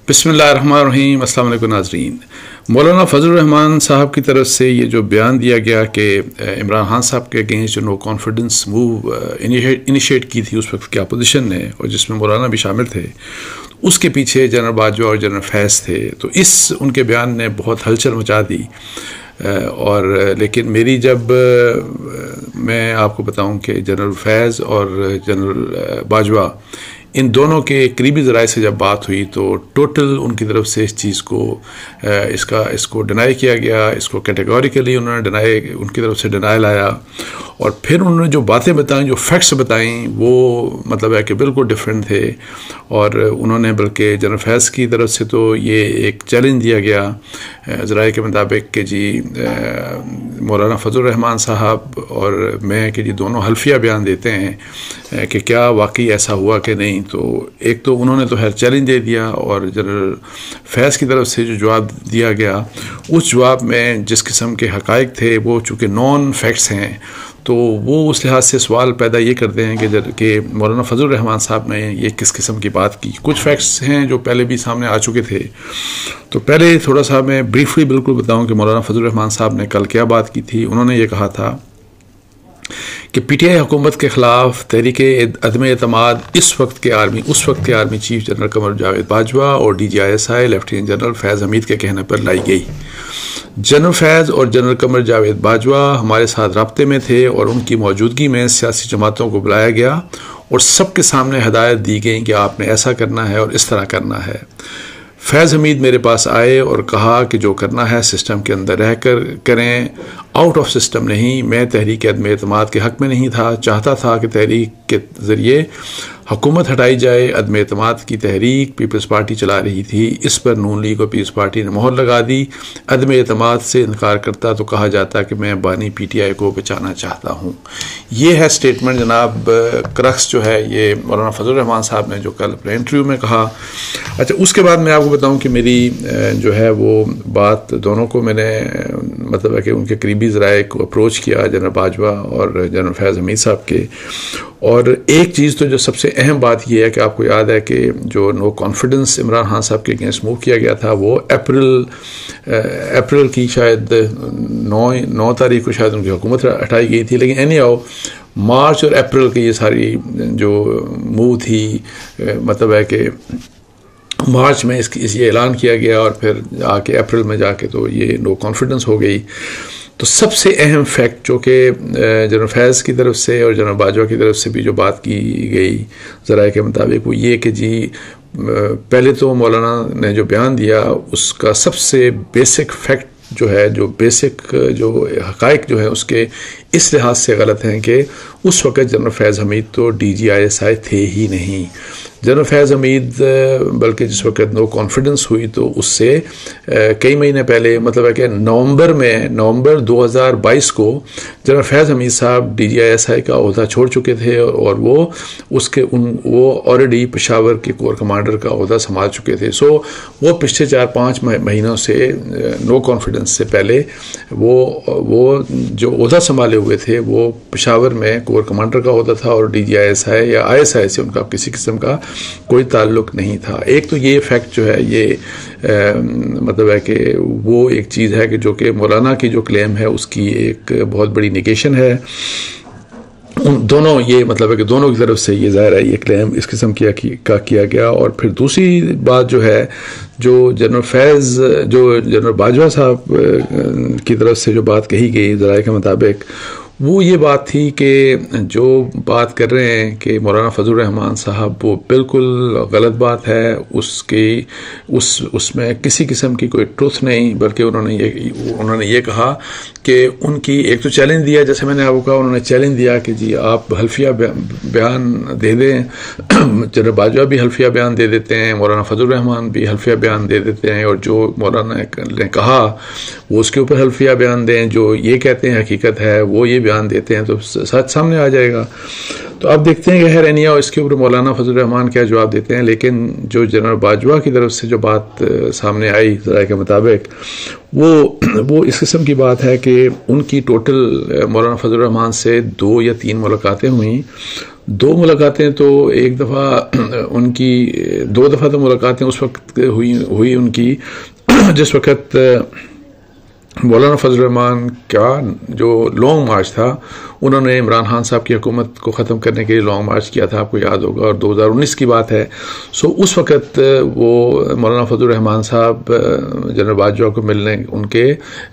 بسم اللہ الرحمن الرحیم۔ السلام علیکم ناظرین۔ مولانا فضل الرحمان صاحب کی طرف سے یہ جو بیان دیا گیا کہ عمران خان صاحب کے اگینسٹ جو نو کانفیڈنس موو انیشیٹ کی تھی اس وقت کی اپوزیشن نے، اور جس میں مولانا بھی شامل تھے، اس کے پیچھے جنرل باجوہ اور جنرل فیض تھے، تو ان کے بیان نے بہت ہلچل مچا دی۔ اور لیکن میری جب میں آپ کو بتاؤں کہ جنرل فیض اور جنرل باجوہ ان دونوں کے قریبی ذرائع سے جب بات ہوئی تو ٹوٹل ان کی طرف سے اس چیز کو اس کو ڈینائی کیا گیا، اس کو کیٹیگوریکلی انہوں نے ان کی طرف سے ڈینائل آیا، اور پھر انہوں نے جو باتیں بتائیں، جو فیکٹس بتائیں، وہ مطلب ہے کہ بالکل ڈفرینٹ تھے۔ اور انہوں نے بلکہ جنرل فیض کی طرف سے تو یہ ایک چیلنج دیا گیا ذرائع کے مطابق کہ جی مولانا فضل الرحمان صاحب اور میں کہ جی دونوں حلفیہ بیان دیتے ہیں کہ کیا واقعی ایسا ہوا کہ نہیں۔ تو ایک تو انہوں نے تو خیر چیلنج دے دیا، اور جنرل فیض کی طرف سے جو جواب دیا گیا اس جواب میں جس قسم کے حقائق تھے وہ چونکہ نان فیکٹس ہیں، تو وہ اس لحاظ سے سوال پیدا یہ کرتے ہیں کہ مولانا فضل الرحمان صاحب نے یہ کس قسم کی بات کی۔ کچھ فیکٹس ہیں جو پہلے بھی سامنے آ چکے تھے، تو پہلے تھوڑا سا میں بریفلی بالکل بتاؤں کہ مولانا فضل الرحمان صاحب نے کل کیا بات کی تھی۔ انہوں نے یہ کہا تھا کہ پی ٹی آئی حکومت کے خلاف تحریک عدم اعتماد اس وقت کے army chief general Qamar Javed Bajwa اور D G I S I lieutenant general Faiz Hameed کے کہنے پر لائی گئی۔ جنرل فیض اور جنرل قمر جاوید باجوہ ہمارے ساتھ رابطے میں تھے، اور ان کی موجودگی میں سیاسی جماعتوں کو بلایا گیا اور سب کے سامنے ہدایت دی گئی کہ آپ نے ایسا کرنا ہے اور اس طرح کرنا ہے۔ فیض حمید میرے پاس آئے اور کہا کہ جو کرنا ہے سسٹم کے اندر رہ کر کریں، آؤٹ آف سسٹم نہیں۔ میں تحریک عدم اعتماد کے حق میں نہیں تھا، چاہتا تھا کہ تحریک کے ذریعے حکومت ہٹائی جائے۔ عدم اعتماد کی تحریک پیپلز پارٹی چلا رہی تھی، اس پر نون لیگ اور پیپلز پارٹی نے مہر لگا دی۔ عدم اعتماد سے انکار کرتا تو کہا جاتا کہ میں بانی پی ٹی آئی کو بچانا چاہتا ہوں۔ یہ ہے سٹیٹمنٹ جناب، کرکس جو ہے یہ مولانا فضل الرحمان صاحب نے جو کل اپنے انٹرویو میں کہا۔ اچھا، اس کے بعد میں آپ کو بتاؤں کہ میری جو ہے وہ بات دونوں کو میں نے مطلب ہے کہ ان کے قریبی ذرائع کو اپروچ کیا، جنرل باجوہ اور جنرل فیض حمید صاحب کے۔ اور ایک چیز تو جو سب سے اہم بات یہ ہے کہ آپ کو یاد ہے کہ جو نو کانفیڈنس عمران خان صاحب کے اگینسٹ موو کیا گیا تھا وہ اپریل کی شاید 9 تاریخ کو شاید ان کی حکومت ہٹائی گئی تھی، لیکن اینی ہاؤ مارچ اور اپریل کی یہ ساری جو موو تھی، مطلب ہے کہ مارچ میں یہ اعلان کیا گیا اور پھر آ کے اپریل میں جا کے تو یہ نو کانفیڈنس ہو گئی۔ تو سب سے اہم فیکٹ جو کہ جنرل فیض کی طرف سے اور جنرل باجوہ کی طرف سے بھی جو بات کی گئی ذرائع کے مطابق وہ یہ کہ جی پہلے تو مولانا نے جو بیان دیا اس کا سب سے بیسک فیکٹ جو ہے، جو بیسک جو حقائق جو ہیں اس کے اس لحاظ سے غلط ہیں کہ اس وقت جنرل فیض حمید تو ڈی جی آئی ایس آئی تھے ہی نہیں۔ جنرل فیض حمید بلکہ جس وقت نو کانفیڈنس ہوئی تو اس سے کئی مہینے پہلے، مطلب ہے کہ نومبر 2022 کو جنرل فیض حمید صاحب ڈی جی آئی ایس آئی کا عہدہ چھوڑ چکے تھے، اور وہ آلریڈی پشاور کے کور کمانڈر کا عہدہ سنبھال چکے تھے۔ سو وہ پچھلے 4-5 مہینوں سے نو کانفیڈنس سے پہلے وہ جو عہدہ سنبھالے ہوئے تھے وہ پشاور میں کور کمانڈر کا عہدہ تھا، اور ڈی جی آئی ایس آئی یا آئی ایس آئی سے ان کا کسی قسم کا کوئی تعلق نہیں تھا۔ ایک تو یہ فیکٹ جو ہے یہ مطلب ہے کہ وہ ایک چیز ہے کہ جو کہ مولانا کی جو کلیم ہے اس کی ایک بہت بڑی نیگیشن ہے۔ دونوں یہ مطلب ہے کہ دونوں کی طرف سے یہ ظاہر ہے یہ کلیم اس قسم کا کیا گیا۔ اور پھر دوسری بات جو ہے جو جنرل باجوہ صاحب کی طرف سے جو بات کہی گئی ذرائع کے مطابق وہ یہ بات تھی کہ جو بات کر رہے ہیں کہ مولانا فضل الرحمان صاحب وہ بالکل غلط بات ہے، اس میں کسی قسم کی کوئی ٹروتھ نہیں، بلکہ انہوں نے یہ کہا کہ ان کی ایک تو چیلنج دیا، جیسے میں نے آپ کو کہا انہوں نے چیلنج دیا کہ جی آپ حلفیہ بیان دے دیں۔ جنرل باجوہ بھی حلفیہ بیان دے دیتے ہیں، مولانا فضل الرحمان بھی حلفیہ بیان دے دیتے ہیں، اور جو مولانا نے کہا وہ اس کے اوپر حلفیہ بیان دیں، جو یہ کہتے ہیں حقیقت ہے وہ یہ بیان دیتے ہیں، تو سچ سامنے آ جائے گا۔ تو اب دیکھتے ہیں کہ خیر اینیا اس کے اوپر مولانا فضل الرحمان کیا جواب دیتے ہیں۔ لیکن جو جنرل باجوہ کی طرف سے جو بات سامنے آئی ذرائع کے مطابق وہ اس قسم کی بات ہے کہ ان کی ٹوٹل مولانا فضل الرحمان سے 2 یا 3 ملاقاتیں ہوئیں، دو ملاقاتیں تو ایک دفعہ ان کی 2 دفعہ تو ملاقاتیں اس وقت ہوئی ان کی جس وقت مولانا فضل الرحمان کا جو لانگ مارچ تھا، انہوں نے عمران خان صاحب کی حکومت کو ختم کرنے کے لیے لانگ مارچ کیا تھا، آپ کو یاد ہوگا، اور 2019 کی بات ہے۔ اس وقت وہ مولانا فضل الرحمان صاحب جنرل باجوہ کو ملنے ان کے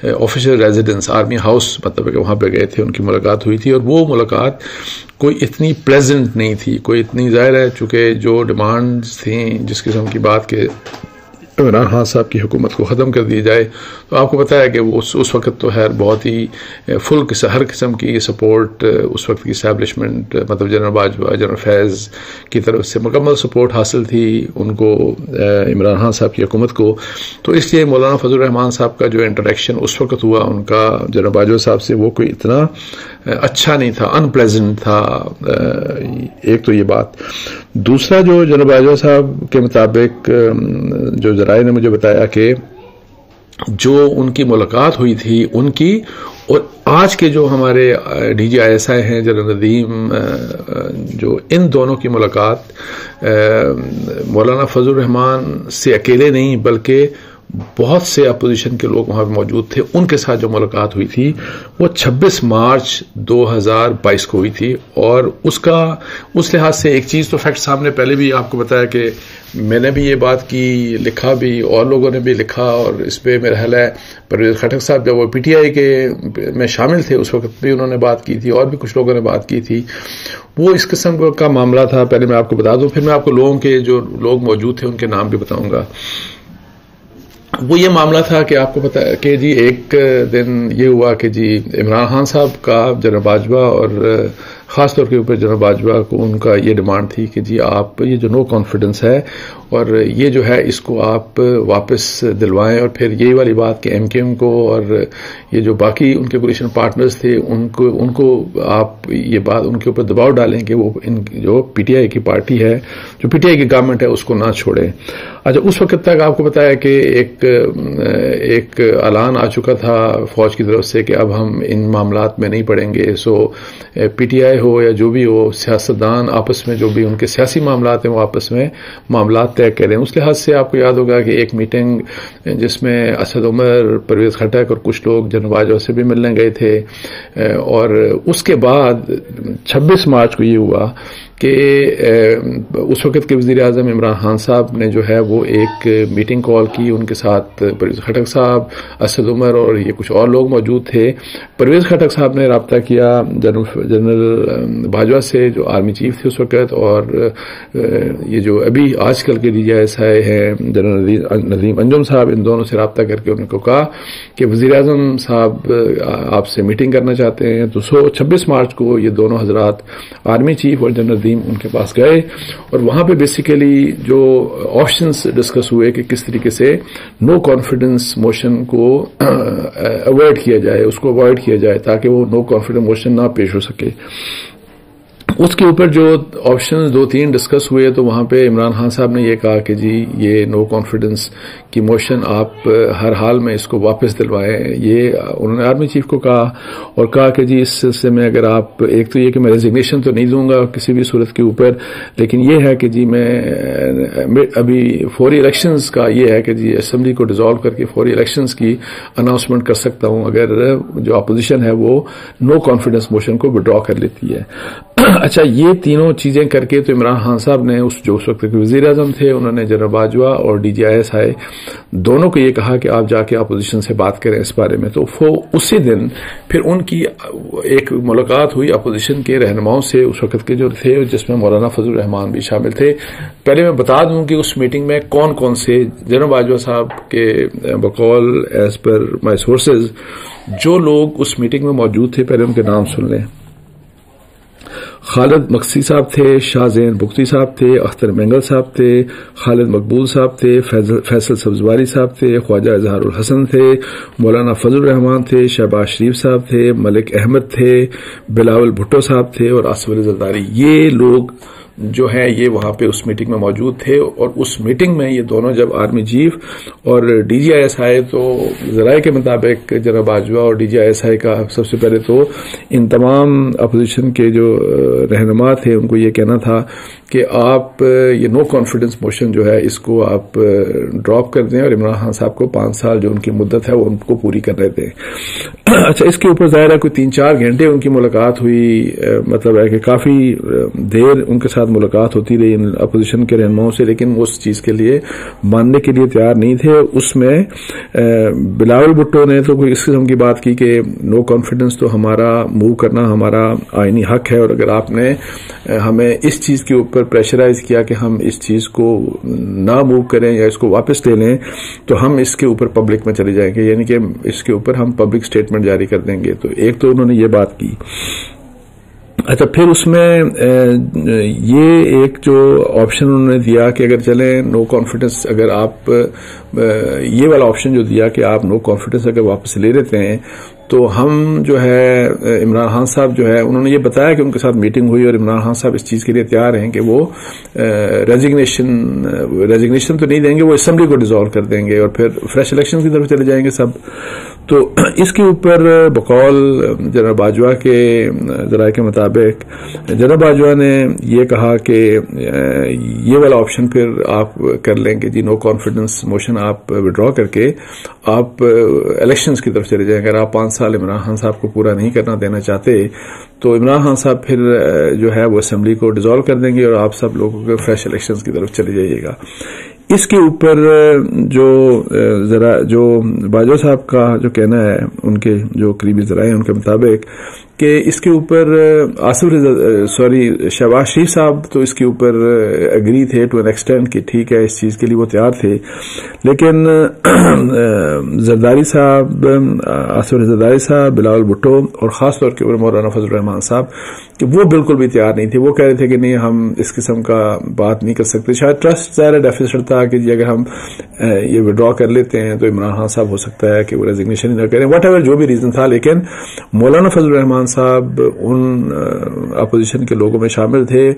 آفیشیل ریزیڈنس آرمی ہاؤس مطلب کہ وہاں پہ گئے تھے، ان کی ملاقات ہوئی تھی، اور وہ ملاقات کوئی اتنی پلیزنٹ نہیں تھی، کوئی اتنی ظاہر ہے چونکہ جو ڈیمانڈز تھیں جس قسم کی بات کہ عمران خان صاحب کی حکومت کو ختم کر دی جائے، تو آپ کو پتہ ہے کہ وہ اس وقت تو خیر بہت ہی ہر قسم کی سپورٹ اس وقت کی اسٹیبلشمنٹ مطلب جنرل باجوہ، جنرل فیض کی طرف سے مکمل سپورٹ حاصل تھی ان کو، عمران خان صاحب کی حکومت کو۔ تو اس لیے مولانا فضل الرحمان صاحب کا جو انٹریکشن اس وقت ہوا ان کا جنرل باجوہ صاحب سے، وہ کوئی اتنا اچھا نہیں تھا، ان پلیزنٹ تھا۔ ایک تو یہ بات، دوسرا جو جنرل باجوہ صاحب کے مطابق جو ذرائع نے مجھے بتایا کہ جو ان کی ملاقات ہوئی تھی ان کی اور آج کے جو ہمارے ڈی جی آئی ایس آئی ہیں جنرل ندیم، جو ان دونوں کی ملاقات مولانا فضل الرحمان سے اکیلے نہیں بلکہ بہت سے اپوزیشن کے لوگ وہاں پہ موجود تھے، ان کے ساتھ جو ملاقات ہوئی تھی وہ 26 مارچ 2022 کو ہوئی تھی۔ اور اس لحاظ سے ایک چیز تو فیکٹ سامنے پہلے بھی آپ کو بتایا کہ میں نے بھی یہ بات کی، لکھا بھی، اور لوگوں نے بھی لکھا، اور اس پہ میرا خیال ہے پرویز خٹک صاحب جب وہ پی ٹی آئی کے میں شامل تھے اس وقت بھی انہوں نے بات کی تھی، اور بھی کچھ لوگوں نے بات کی تھی۔ وہ اس قسم کا معاملہ تھا، پہلے میں آپ کو بتا دوں، پھر میں آپ کو لوگوں کے جو لوگ موجود تھے ان کے نام بھی بتاؤں گا۔ وہ یہ معاملہ تھا کہ آپ کو پتا ہے کہ جی ایک دن یہ ہوا کہ جی عمران خان صاحب کا جنرل باجوہ اور خاص طور کے اوپر جنرل باجوہ کو ان کا یہ ڈیمانڈ تھی کہ جی آپ یہ جو نو کانفیڈنس ہے اور یہ جو ہے اس کو آپ واپس دلوائیں، اور پھر یہی والی بات کہ ایم کیو ایم کو اور یہ جو باقی ان کے کولیشن پارٹنرز تھے ان کو آپ یہ بات ان کے اوپر دباؤ ڈالیں کہ وہ ان جو پی ٹی آئی کی پارٹی ہے، جو پی ٹی آئی کی گورنمنٹ ہے، اس کو نہ چھوڑیں۔ اچھا، اس وقت تک آپ کو پتا ہے کہ ایک اعلان آ چکا تھا فوج کی طرف سے کہ اب ہم ان معاملات میں نہیں پڑیں گے۔ سو پی ٹی آئی ہو یا جو بھی ہو، سیاستدان آپس میں جو بھی ان کے سیاسی معاملات ہیں وہ آپس میں معاملات طے کریں۔ اس لحاظ سے آپ کو یاد ہوگا کہ ایک میٹنگ جس میں اسد عمر، پرویز خٹک اور کچھ لوگ جنرل باجوہ سے بھی ملنے گئے تھے، اور اس کے بعد 26 مارچ کو یہ ہوا کہ اس وقت کے وزیر اعظم عمران خان صاحب نے جو ہے وہ ایک میٹنگ کال کی، ان کے ساتھ پرویز خٹک صاحب، اسد عمر اور یہ کچھ اور لوگ موجود تھے۔ پرویز خٹک صاحب نے رابطہ کیا جنرل باجوہ سے جو آرمی چیف تھے اس وقت، اور یہ جو ابھی آج کل کے ڈی جی آئی ایس آئی ہیں جنرل ندیم انجم صاحب، ان دونوں سے رابطہ کر کے ان کو کہا کہ وزیر اعظم صاحب آپ سے میٹنگ کرنا چاہتے ہیں۔ تو 26 مارچ کو یہ دونوں حضرات آرمی چیف اور جنرل ان کے پاس گئے، اور وہاں پہ بیسیکلی جو آپشنز ڈسکس ہوئے کہ کس طریقے سے نو کانفیڈنس موشن کو اوائڈ کیا جائے، اس کو اوائڈ کیا جائے تاکہ وہ نو کانفیڈنس موشن نہ پیش ہو سکے۔ اس کے اوپر جو آپشنز 2-3 ڈسکس ہوئے تو وہاں پہ عمران خان صاحب نے یہ کہا کہ جی یہ نو کانفیڈنس کی موشن آپ ہر حال میں اس کو واپس دلوائیں۔ یہ انہوں نے آرمی چیف کو کہا، اور کہا کہ جی اس سلسلے میں اگر آپ ایک تو یہ کہ میں ریزگنیشن تو نہیں دوں گا کسی بھی صورت کے اوپر، لیکن یہ ہے کہ جی میں ابھی فوری الیکشنز کا یہ ہے کہ جی اسمبلی کو ڈیزالو کر کے فوری الیکشنز کی اناؤنسمنٹ کر سکتا ہوں اگر جو اپوزیشن ہے وہ نو کانفیڈنس موشن کو وڈرا کر لیتی ہے۔ اچھا، یہ تینوں چیزیں کر کے تو عمران خان صاحب نے جو اس وقت کے وزیر اعظم تھے انہوں نے جنرل باجوہ اور ڈی جی آئی ایس آئی دونوں کو یہ کہا کہ آپ جا کے اپوزیشن سے بات کریں اس بارے میں۔ تو اسی دن پھر ان کی ایک ملاقات ہوئی اپوزیشن کے رہنماؤں سے اس وقت کے جو تھے، جس میں مولانا فضل الرحمان بھی شامل تھے۔ پہلے میں بتا دوں کہ اس میٹنگ میں کون کون سے جنرل باجوہ صاحب کے بقول ایز پر مائی سورسز جو لوگ اس میٹنگ میں موجود تھے، پہلے ان کے نام سن لیں۔ خالد مقصی صاحب تھے، شاہ زین بگٹی صاحب تھے، اختر مینگل صاحب تھے، خالد مقبول صاحب تھے، فیصل سبزواری صاحب تھے، خواجہ اظہار الحسن تھے، مولانا فضل الرحمان تھے، شہباز شریف صاحب تھے، ملک احمد تھے، بلاول بھٹو صاحب تھے اور آصف علی زرداری۔ یہ لوگ جو ہے یہ وہاں پہ اس میٹنگ میں موجود تھے، اور اس میٹنگ میں یہ دونوں جب آرمی چیف اور D G I S I, تو ذرائع کے مطابق جناب باجوہ اور ڈی جی آئی ایس آئی کا سب سے پہلے تو ان تمام اپوزیشن کے جو رہنما تھے ان کو یہ کہنا تھا کہ آپ یہ نو کانفیڈنس موشن جو ہے اس کو آپ ڈراپ کر دیں، اور عمران خان صاحب کو 5 سال جو ان کی مدت ہے وہ ان کو پوری کر رہے تھے. اچھا، اس کے اوپر ظاہر ہے کوئی 3-4 گھنٹے ان کی ملاقات ہوئی، مطلب ہے کہ کافی دیر ان کے ساتھ ملاقات ہوتی رہی ان اپوزیشن کے رہنماؤں سے، لیکن وہ اس چیز کے لیے ماننے کے لیے تیار نہیں تھے. اس میں بلاول بھٹو نے تو کوئی اس قسم کی بات کی کہ نو کانفیڈنس تو ہمارا موو کرنا ہمارا آئینی حق ہے، اور اگر آپ نے ہمیں اس چیز کے اوپر پریشرائز کیا کہ ہم اس چیز کو نہ موو کریں یا اس کو واپس لے لیں تو ہم اس کے اوپر پبلک میں چلے جائیں گے، یعنی کہ اس کے اوپر ہم پبلک اسٹیٹمنٹ جاری کر دیں گے. تو ایک تو انہوں نے یہ بات کی. اچھا، پھر اس میں یہ ایک جو آپشن انہوں نے دیا کہ اگر چلیں نو کانفیڈنس، اگر آپ یہ والا آپشن جو دیا کہ آپ نو کانفیڈنس اگر واپس لے لیتے ہیں تو ہم جو ہے عمران خان صاحب جو ہے انہوں نے یہ بتایا کہ ان کے ساتھ میٹنگ ہوئی اور عمران خان صاحب اس چیز کے لیے تیار ہیں کہ وہ ریزگنیشن تو نہیں دیں گے، وہ اسمبلی کو ڈیزالو کر دیں گے اور پھر فریش الیکشن کی طرف چلے جائیں گے سب. تو اس کے اوپر بقول جناب باجوہ کے ذرائع کے مطابق جناب باجوہ نے یہ کہا کہ یہ والا آپشن پھر آپ کر لیں گے جی، نو کانفیڈنس موشن آپ وڈرا کر کے آپ الیکشنز کی طرف چلے جائیں. اگر آپ 5 سال عمران خان صاحب کو پورا نہیں کرنا دینا چاہتے تو عمران خان صاحب پھر جو ہے وہ اسمبلی کو ڈیزالو کر دیں گے اور آپ سب لوگوں کے فریش الیکشنز کی طرف چلے جائیے گا. اس کے اوپر جو باجوہ صاحب کا جو کہنا ہے، ان کے جو قریبی ذرائع ہیں ان کے مطابق کہ اس کے اوپر شہباز شریف صاحب تو اس کے اوپر اگری تھے ٹو این ایکسٹینٹ کہ ٹھیک ہے اس چیز کے لیے وہ تیار تھے، لیکن زرداری صاحب، آصف زرداری صاحب، بلاول بھٹو اور خاص طور کے اوپر مولانا فضل الرحمان صاحب کہ وہ بالکل بھی تیار نہیں تھے. وہ کہہ رہے تھے کہ نہیں، ہم اس قسم کا بات نہیں کر سکتے. شاید ٹرسٹ ظاہر ڈیفیسٹ تھا کہ جی اگر ہم یہ وڈرا کر لیتے ہیں تو عمران خان صاحب ہو سکتا ہے کہ وہ ریزگنیشن ہی نہ کریں، واٹ ایور جو بھی ریزن تھا. لیکن مولانا فضل الرحمان صاحب ان اپوزیشن کے لوگوں میں شامل تھے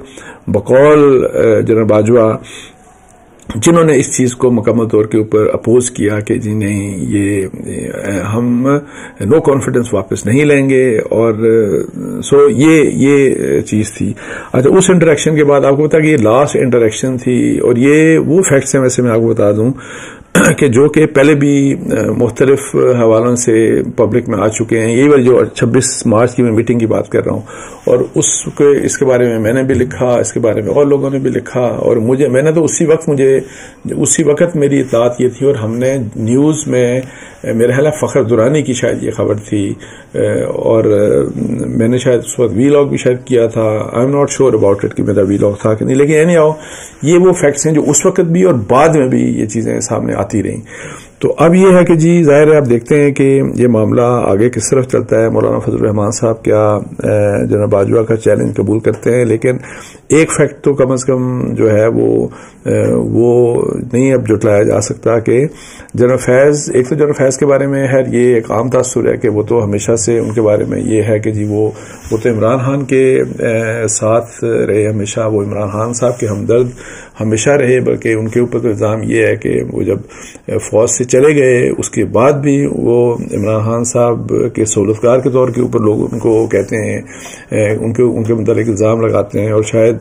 بقول جناب باجوہ، جنہوں نے اس چیز کو مکمل طور کے اوپر اپوز کیا کہ جی نہیں، یہ ہم نو کانفیڈنس واپس نہیں لیں گے. اور سو یہ چیز تھی. اچھا، اس انٹریکشن کے بعد آپ کو بتا کہ یہ لاسٹ انٹریکشن تھی، اور یہ وہ فیکٹس ہیں ویسے میں آپ کو بتا دوں کہ جو کہ پہلے بھی مختلف حوالوں سے پبلک میں آ چکے ہیں. یہی والی جو 26 مارچ کی میں میٹنگ کی بات کر رہا ہوں، اور اس کے بارے میں نے بھی لکھا، اس کے بارے میں اور لوگوں نے بھی لکھا، اور میں نے تو اسی وقت میری اطلاعات یہ تھی، اور ہم نے نیوز میں میرے خیال فخر درانی کی شاید یہ خبر تھی، اور میں نے شاید اس وقت وی لاگ بھی شاید کیا تھا. I am not sure about it کہ میرا وی لاگ تھا کہ نہیں، لیکن اینی ہاؤ یہ وہ فیکٹس ہیں جو اس وقت بھی اور بعد میں بھی یہ چیزیں سامنے آتی رہیں. تو اب یہ ہے کہ جی ظاہر ہے آپ دیکھتے ہیں کہ یہ معاملہ آگے کس طرف چلتا ہے. مولانا فضل الرحمان صاحب کیا جناب باجوہ کا چیلنج قبول کرتے ہیں، لیکن ایک فیکٹ تو کم از کم جو ہے وہ نہیں اب جٹلایا جا سکتا کہ جناب فیض، ایک تو جناب فیض کے بارے میں ہے یہ ایک عام تاثر ہے کہ وہ تو ہمیشہ سے ان کے بارے میں یہ ہے کہ جی وہ تو عمران خان کے ساتھ رہے، ہمیشہ وہ عمران خان صاحب کے ہمدرد ہمیشہ رہے، بلکہ ان کے اوپر تو الزام یہ ہے کہ وہ جب فوج سے چلے گئے اس کے بعد بھی وہ عمران خان صاحب کے سہولتکار کے طور کے اوپر لوگ ان کو کہتے ہیں، ان کے متعلق الزام لگاتے ہیں. اور شاید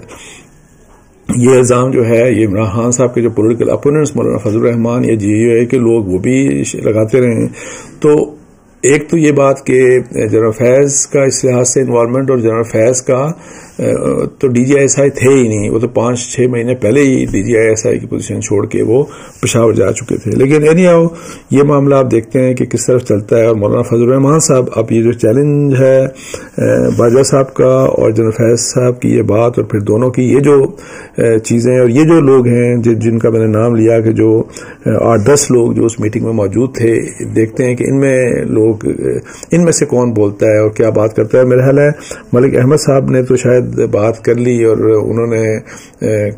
یہ الزام جو ہے یہ عمران خان صاحب کے جو پولیٹیکل اپوننٹس مولانا فضل الرحمان یا جی اے کے لوگ وہ بھی لگاتے رہے ہیں. تو ایک تو یہ بات کہ جنرل فیض کا اس لحاظ سے انوالومنٹ، اور جنرل فیض کا تو ڈی جی آئی ایس آئی تھے ہی نہیں، وہ تو 5-6 مہینے پہلے ہی ڈی جی آئی ایس آئی کی پوزیشن چھوڑ کے وہ پشاور جا چکے تھے. لیکن اینی ہاؤ یہ معاملہ آپ دیکھتے ہیں کہ کس طرف چلتا ہے. اور مولانا فضل الرحمان صاحب، اب یہ جو چیلنج ہے باجوہ صاحب کا اور جنرل فیض صاحب کی یہ بات، اور پھر دونوں کی یہ جو چیزیں، اور یہ جو لوگ ہیں جن کا میں نے نام لیا کہ جو 8-10 لوگ جو اس میٹنگ میں موجود تھے، دیکھتے ہیں کہ ان میں لوگ وہ ان میں سے کون بولتا ہے اور کیا بات کرتا ہے. میرا خیال ہے ملک احمد صاحب نے تو شاید بات کر لی اور انہوں نے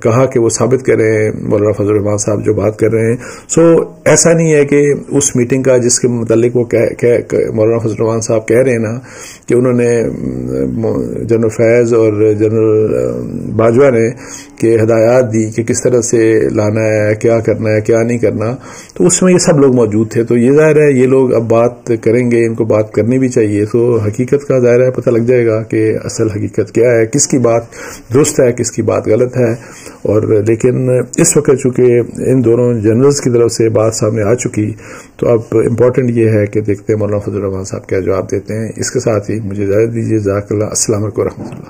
کہا کہ وہ ثابت کریں مولانا فضل الرحمان صاحب جو بات کر رہے ہیں. سو ایسا نہیں ہے کہ اس میٹنگ کا جس کے متعلق وہ مولانا فضل الرحمان صاحب کہہ رہے ہیں نا کہ انہوں نے جنرل فیض اور جنرل باجوہ نے کہ ہدایات دی کہ کس طرح سے لانا ہے, کیا کرنا ہے, کیا نہیں کرنا, تو اس میں یہ سب لوگ موجود تھے. تو یہ ظاہر ہے یہ لوگ اب بات کریں گے, ان کو بات کرنی بھی چاہیے. تو حقیقت کا ظاہر ہے پتہ لگ جائے گا کہ اصل حقیقت کیا ہے, کس کی بات درست ہے, کس کی بات غلط ہے. اور لیکن اس وقت چونکہ ان دونوں جنرلز کی طرف سے بات سامنے آ چکی, تو اب امپورٹنٹ یہ ہے کہ دیکھتے ہیں مولانا فضل الرحمان صاحب کیا جواب دیتے ہیں. اس کے ساتھ ہی مجھے اجازت دیجیے. جزاک اللہ. السلام علیکم و رحمۃ اللہ.